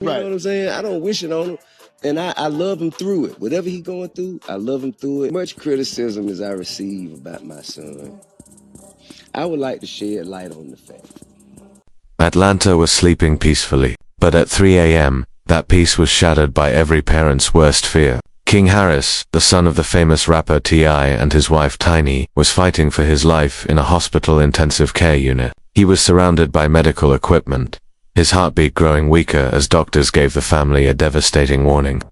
You know what I'm saying? I don't wish it on him. And I love him through it. Whatever he's going through, I love him through it. Much criticism as I receive about my son, I would like to shed light on the fact. Atlanta was sleeping peacefully, but at 3 a.m., that peace was shattered by every parent's worst fear. King Harris, the son of the famous rapper T.I. and his wife Tiny, was fighting for his life in a hospital intensive care unit. He was surrounded by medical equipment, his heartbeat growing weaker as doctors gave the family a devastating warning.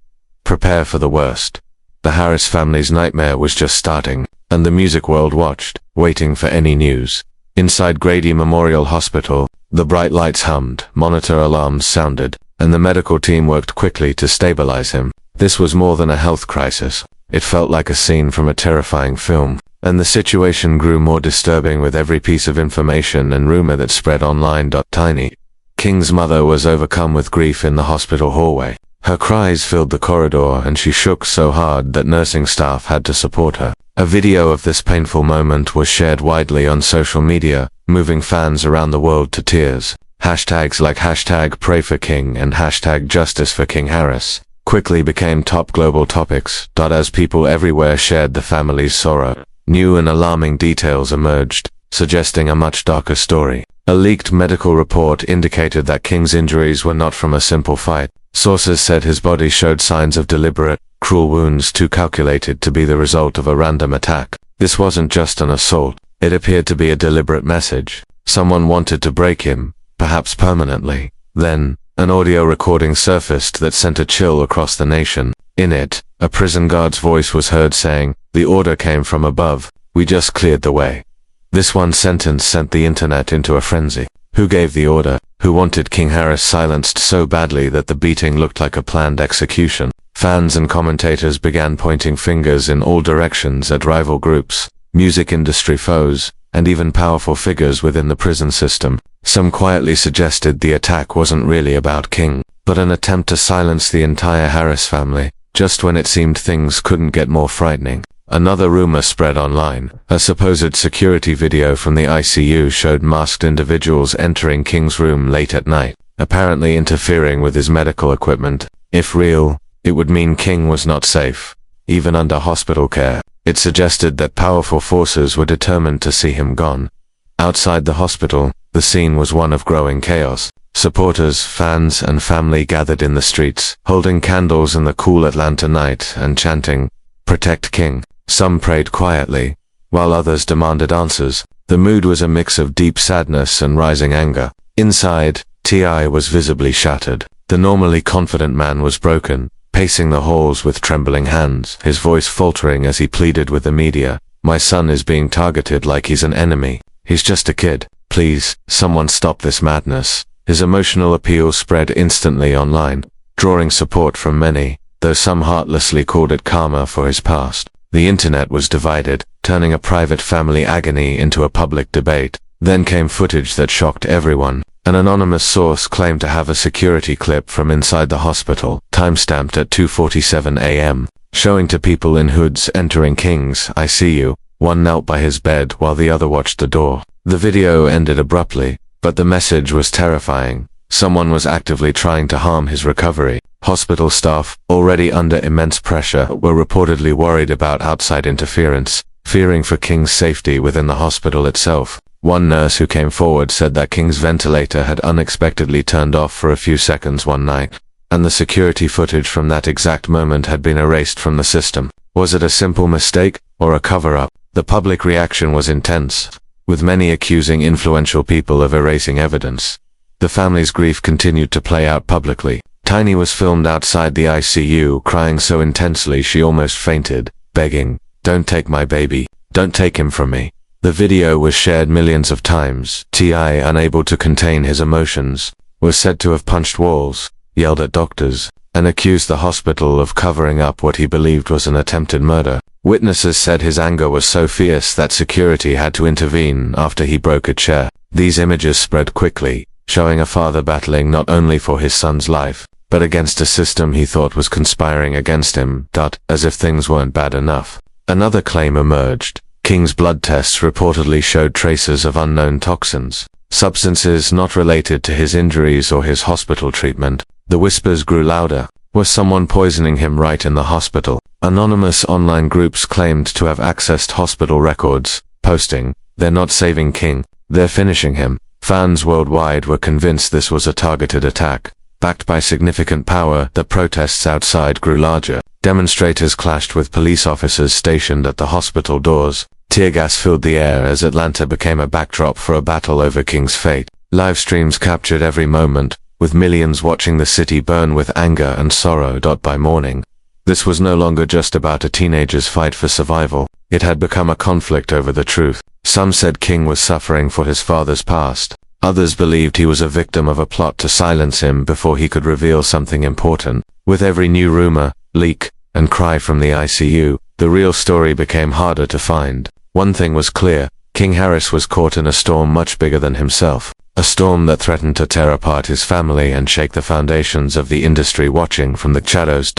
Prepare for the worst. The Harris family's nightmare was just starting, and the music world watched, waiting for any news. Inside Grady Memorial Hospital, the bright lights hummed, monitor alarms sounded, and the medical team worked quickly to stabilize him. This was more than a health crisis. It felt like a scene from a terrifying film, and the situation grew more disturbing with every piece of information and rumor that spread online. Tiny, King's mother, was overcome with grief in the hospital hallway. Her cries filled the corridor and she shook so hard that nursing staff had to support her. A video of this painful moment was shared widely on social media, moving fans around the world to tears. Hashtags like #PrayForKing and #JusticeForKing Harris quickly became top global topics. As people everywhere shared the family's sorrow, new and alarming details emerged, suggesting a much darker story. A leaked medical report indicated that King's injuries were not from a simple fight. Sources said his body showed signs of deliberate, cruel wounds too calculated to be the result of a random attack. This wasn't just an assault. It appeared to be a deliberate message. Someone wanted to break him, perhaps permanently. Then, an audio recording surfaced that sent a chill across the nation. In it, a prison guard's voice was heard saying, "The order came from above. We just cleared the way." This one sentence sent the internet into a frenzy. Who gave the order? Who wanted King Harris silenced so badly that the beating looked like a planned execution? Fans and commentators began pointing fingers in all directions at rival groups, music industry foes, and even powerful figures within the prison system. Some quietly suggested the attack wasn't really about King, but an attempt to silence the entire Harris family, just when it seemed things couldn't get more frightening. Another rumor spread online. A supposed security video from the ICU showed masked individuals entering King's room late at night, apparently interfering with his medical equipment. If real, it would mean King was not safe, even under hospital care. It suggested that powerful forces were determined to see him gone. Outside the hospital, the scene was one of growing chaos. Supporters, fans, and family gathered in the streets, holding candles in the cool Atlanta night and chanting, "Protect King." Some prayed quietly, while others demanded answers. The mood was a mix of deep sadness and rising anger. Inside, T.I. was visibly shattered. The normally confident man was broken, pacing the halls with trembling hands, his voice faltering as he pleaded with the media. "My son is being targeted like he's an enemy. He's just a kid. Please, someone stop this madness." His emotional appeal spread instantly online, drawing support from many, though some heartlessly called it karma for his past. The internet was divided, turning a private family agony into a public debate. Then came footage that shocked everyone. An anonymous source claimed to have a security clip from inside the hospital, timestamped at 2:47 a.m., showing to people in hoods entering King's ICU. One knelt by his bed while the other watched the door. The video ended abruptly, but the message was terrifying. Someone was actively trying to harm his recovery. Hospital staff, already under immense pressure, were reportedly worried about outside interference, fearing for King's safety within the hospital itself. One nurse who came forward said that King's ventilator had unexpectedly turned off for a few seconds one night, and the security footage from that exact moment had been erased from the system. Was it a simple mistake, or a cover-up? The public reaction was intense, with many accusing influential people of erasing evidence. The family's grief continued to play out publicly. Tiny was filmed outside the ICU, crying so intensely she almost fainted, begging, "Don't take my baby. Don't take him from me." The video was shared millions of times. T.I., unable to contain his emotions, was said to have punched walls, yelled at doctors, and accused the hospital of covering up what he believed was an attempted murder. Witnesses said his anger was so fierce that security had to intervene after he broke a chair. These images spread quickly, showing a father battling not only for his son's life, but against a system he thought was conspiring against him. As if things weren't bad enough, another claim emerged. King's blood tests reportedly showed traces of unknown toxins, substances not related to his injuries or his hospital treatment. The whispers grew louder. Was someone poisoning him right in the hospital? Anonymous online groups claimed to have accessed hospital records, posting, "They're not saving King, they're finishing him." Fans worldwide were convinced this was a targeted attack. Backed by significant power, the protests outside grew larger. Demonstrators clashed with police officers stationed at the hospital doors. Tear gas filled the air as Atlanta became a backdrop for a battle over King's fate. Live streams captured every moment, with millions watching the city burn with anger and sorrow. By morning, this was no longer just about a teenager's fight for survival. It had become a conflict over the truth. Some said King was suffering for his father's past. Others believed he was a victim of a plot to silence him before he could reveal something important. With every new rumor, leak, and cry from the ICU, the real story became harder to find. One thing was clear: King Harris was caught in a storm much bigger than himself. A storm that threatened to tear apart his family and shake the foundations of the industry watching from the shadows.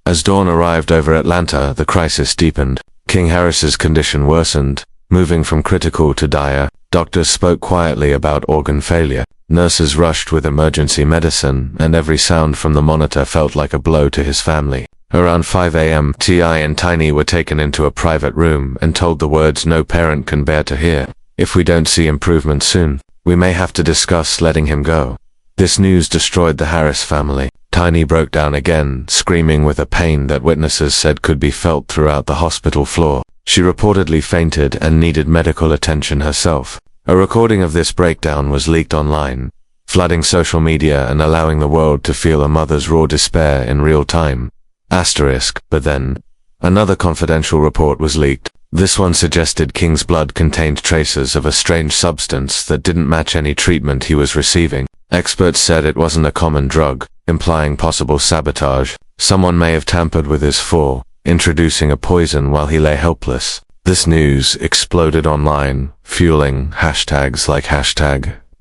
As dawn arrived over Atlanta, the crisis deepened. King Harris's condition worsened, moving from critical to dire. Doctors spoke quietly about organ failure. Nurses rushed with emergency medicine, and every sound from the monitor felt like a blow to his family. Around 5 a.m., T.I. and Tiny were taken into a private room and told the words no parent can bear to hear. "If we don't see improvement soon, we may have to discuss letting him go." This news destroyed the Harris family. Tiny broke down again, screaming with a pain that witnesses said could be felt throughout the hospital floor. She reportedly fainted and needed medical attention herself. A recording of this breakdown was leaked online, flooding social media and allowing the world to feel a mother's raw despair in real time. But then, another confidential report was leaked. This one suggested King's blood contained traces of a strange substance that didn't match any treatment he was receiving. Experts said it wasn't a common drug, implying possible sabotage. Someone may have tampered with his fall, introducing a poison while he lay helpless. This news exploded online, fueling hashtags like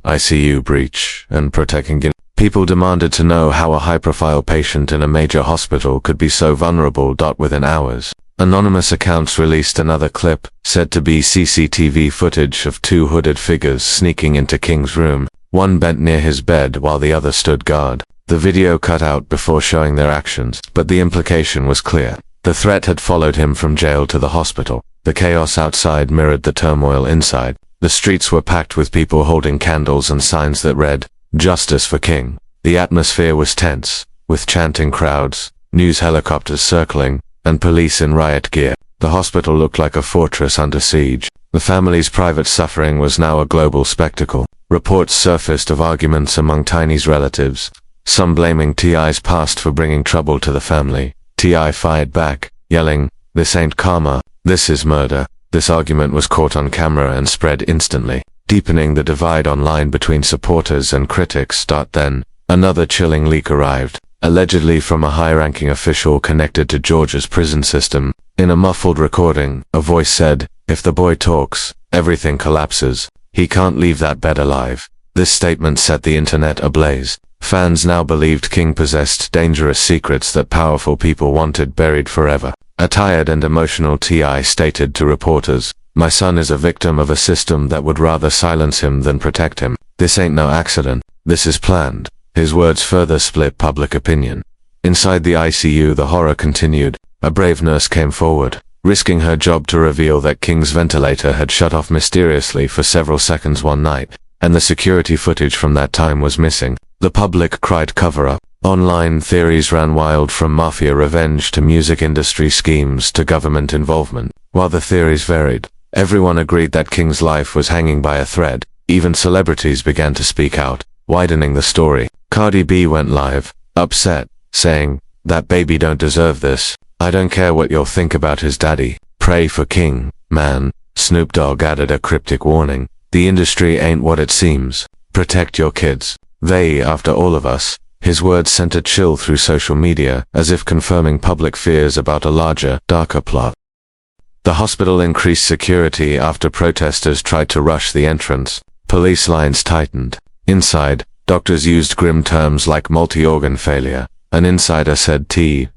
#ICU breach and protecting Guinea. People demanded to know how a high-profile patient in a major hospital could be so vulnerable. Within hours, anonymous accounts released another clip, said to be CCTV footage of two hooded figures sneaking into King's room. One bent near his bed while the other stood guard. The video cut out before showing their actions, but the implication was clear. The threat had followed him from jail to the hospital. The chaos outside mirrored the turmoil inside. The streets were packed with people holding candles and signs that read, "Justice for King." The atmosphere was tense, with chanting crowds, news helicopters circling, and police in riot gear. The hospital looked like a fortress under siege. The family's private suffering was now a global spectacle. Reports surfaced of arguments among Tiny's relatives, some blaming T.I.'s past for bringing trouble to the family. T.I. fired back, yelling, "This ain't karma, this is murder." This argument was caught on camera and spread instantly, deepening the divide online between supporters and critics. Then, another chilling leak arrived, allegedly from a high-ranking official connected to Georgia's prison system. In a muffled recording, a voice said, "If the boy talks, everything collapses. He can't leave that bed alive." This statement set the internet ablaze. Fans now believed King possessed dangerous secrets that powerful people wanted buried forever. A tired and emotional T.I. stated to reporters, "My son is a victim of a system that would rather silence him than protect him. This ain't no accident. This is planned." His words further split public opinion. Inside the ICU, the horror continued. A brave nurse came forward, risking her job to reveal that King's ventilator had shut off mysteriously for several seconds one night, and the security footage from that time was missing. The public cried cover-up. Online theories ran wild, from mafia revenge to music industry schemes to government involvement. While the theories varied, everyone agreed that King's life was hanging by a thread. Even celebrities began to speak out, widening the story. Cardi B went live, upset, saying, "That baby don't deserve this. I don't care what you'll think about his daddy. Pray for King, man." Snoop Dogg added a cryptic warning, "The industry ain't what it seems. Protect your kids. They, after all of us." His words sent a chill through social media, as if confirming public fears about a larger, darker plot. The hospital increased security after protesters tried to rush the entrance. Police lines tightened. Inside, doctors used grim terms like multi-organ failure. An insider said,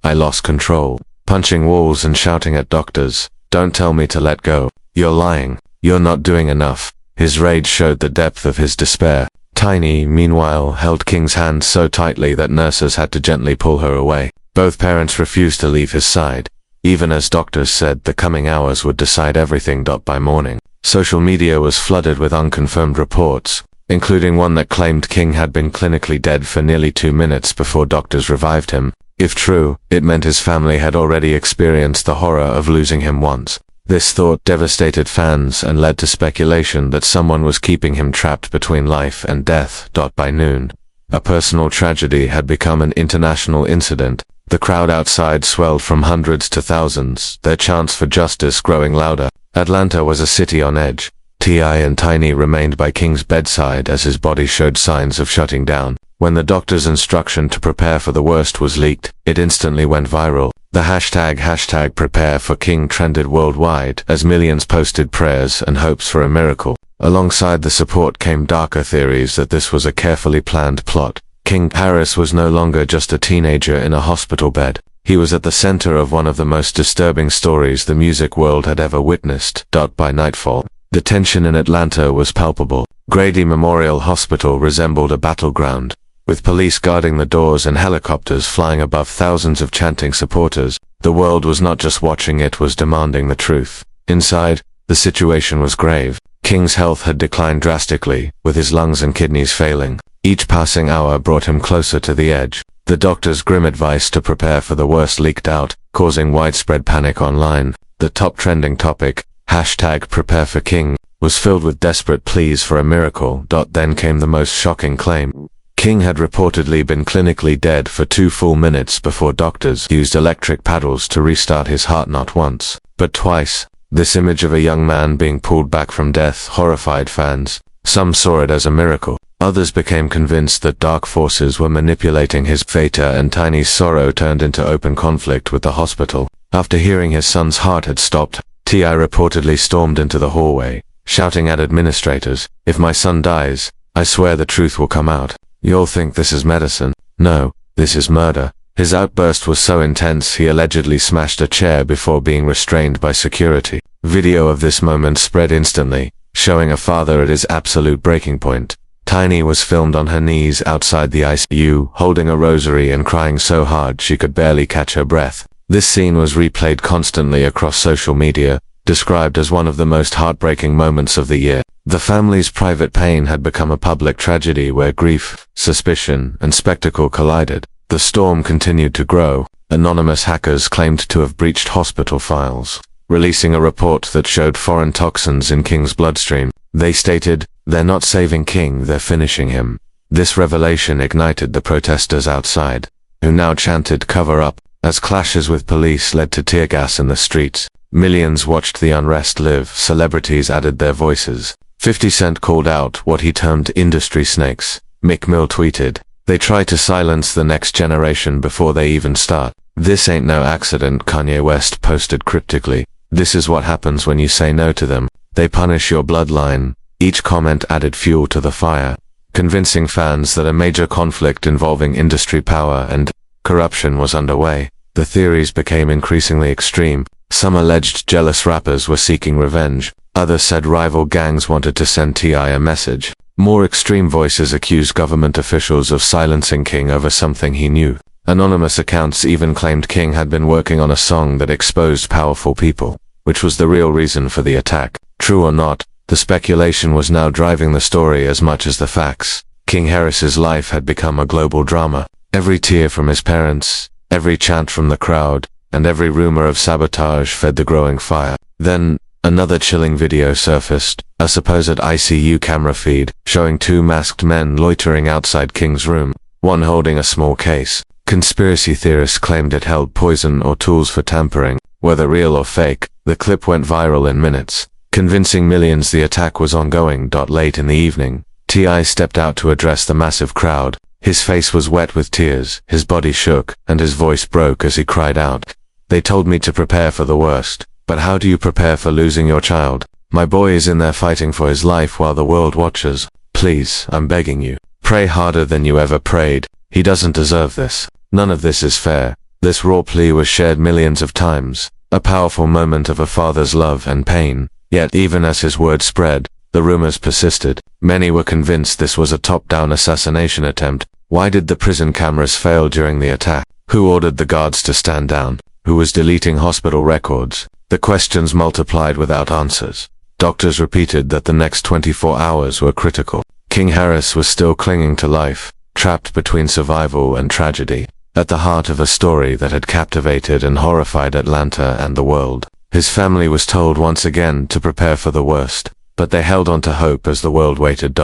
"I lost control," punching walls and shouting at doctors, "Don't tell me to let go. You're lying. You're not doing enough." His rage showed the depth of his despair. Tiny, meanwhile, held King's hand so tightly that nurses had to gently pull her away. Both parents refused to leave his side, even as doctors said the coming hours would decide everything. By morning, social media was flooded with unconfirmed reports, including one that claimed King had been clinically dead for nearly 2 minutes before doctors revived him. If true, it meant his family had already experienced the horror of losing him once. This thought devastated fans and led to speculation that someone was keeping him trapped between life and death. By noon, a personal tragedy had become an international incident. The crowd outside swelled from hundreds to thousands, their chants for justice growing louder. Atlanta was a city on edge. T.I. and Tiny remained by King's bedside as his body showed signs of shutting down. When the doctor's instruction to prepare for the worst was leaked, it instantly went viral. The hashtag prepare for King trended worldwide as millions posted prayers and hopes for a miracle. Alongside the support came darker theories that this was a carefully planned plot. King Harris was no longer just a teenager in a hospital bed. He was at the center of one of the most disturbing stories the music world had ever witnessed. By nightfall, the tension in Atlanta was palpable. Grady Memorial Hospital resembled a battleground, with police guarding the doors and helicopters flying above thousands of chanting supporters. The world was not just watching, it was demanding the truth. Inside, the situation was grave. King's health had declined drastically, with his lungs and kidneys failing. Each passing hour brought him closer to the edge. The doctor's grim advice to prepare for the worst leaked out, causing widespread panic online. The top trending topic, hashtag prepare for King, was filled with desperate pleas for a miracle. Then came the most shocking claim. King had reportedly been clinically dead for 2 full minutes before doctors used electric paddles to restart his heart, not once, but twice. This image of a young man being pulled back from death horrified fans. Some saw it as a miracle. Others became convinced that dark forces were manipulating his fate, and Tiny's sorrow turned into open conflict with the hospital. After hearing his son's heart had stopped, T.I. reportedly stormed into the hallway, shouting at administrators, "If my son dies, I swear the truth will come out. You'll think this is medicine. No, this is murder." His outburst was so intense he allegedly smashed a chair before being restrained by security. Video of this moment spread instantly, showing a father at his absolute breaking point. Tiny was filmed on her knees outside the ICU, holding a rosary and crying so hard she could barely catch her breath. This scene was replayed constantly across social media, described as one of the most heartbreaking moments of the year. The family's private pain had become a public tragedy where grief, suspicion, and spectacle collided. The storm continued to grow. Anonymous hackers claimed to have breached hospital files, releasing a report that showed foreign toxins in King's bloodstream. They stated, "They're not saving King, they're finishing him." This revelation ignited the protesters outside, who now chanted "cover up." As clashes with police led to tear gas in the streets, millions watched the unrest live. Celebrities added their voices. 50 Cent called out what he termed industry snakes. Meek Mill tweeted, "They try to silence the next generation before they even start." "This ain't no accident," Kanye West posted cryptically. "This is what happens when you say no to them. They punish your bloodline." Each comment added fuel to the fire, convincing fans that a major conflict involving industry power and corruption was underway. The theories became increasingly extreme. Some alleged jealous rappers were seeking revenge. Others said rival gangs wanted to send T.I. a message. More extreme voices accused government officials of silencing King over something he knew. Anonymous accounts even claimed King had been working on a song that exposed powerful people, which was the real reason for the attack. True or not, the speculation was now driving the story as much as the facts. King Harris's life had become a global drama. Every tear from his parents, every chant from the crowd, and every rumor of sabotage fed the growing fire. Then, another chilling video surfaced, a supposed ICU camera feed, showing 2 masked men loitering outside King's room, one holding a small case. Conspiracy theorists claimed it held poison or tools for tampering. Whether real or fake, the clip went viral in minutes, convincing millions the attack was ongoing. Late in the evening, T.I. stepped out to address the massive crowd. His face was wet with tears, his body shook, and his voice broke as he cried out, "They told me to prepare for the worst. But how do you prepare for losing your child? My boy is in there fighting for his life while the world watches. Please, I'm begging you, pray harder than you ever prayed. He doesn't deserve this. None of this is fair." This raw plea was shared millions of times, a powerful moment of a father's love and pain. Yet even as his words spread, the rumors persisted. Many were convinced this was a top-down assassination attempt. Why did the prison cameras fail during the attack? Who ordered the guards to stand down? Who was deleting hospital records? The questions multiplied without answers. Doctors repeated that the next 24 hours were critical. King Harris was still clinging to life, trapped between survival and tragedy, at the heart of a story that had captivated and horrified Atlanta and the world. His family was told once again to prepare for the worst, but they held on to hope as the world waited.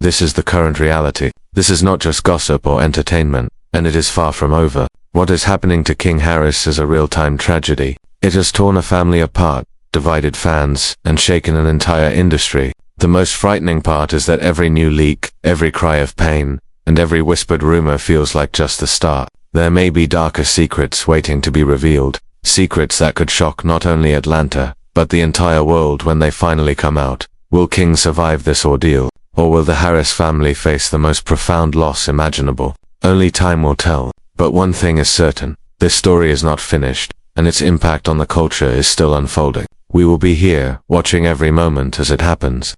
This is the current reality. This is not just gossip or entertainment, and it is far from over. What is happening to King Harris is a real-time tragedy. It has torn a family apart, divided fans, and shaken an entire industry. The most frightening part is that every new leak, every cry of pain, and every whispered rumor feels like just the start. There may be darker secrets waiting to be revealed, secrets that could shock not only Atlanta, but the entire world when they finally come out. Will King survive this ordeal, or will the Harris family face the most profound loss imaginable? Only time will tell, but one thing is certain, this story is not finished, and its impact on the culture is still unfolding. We will be here, watching every moment as it happens.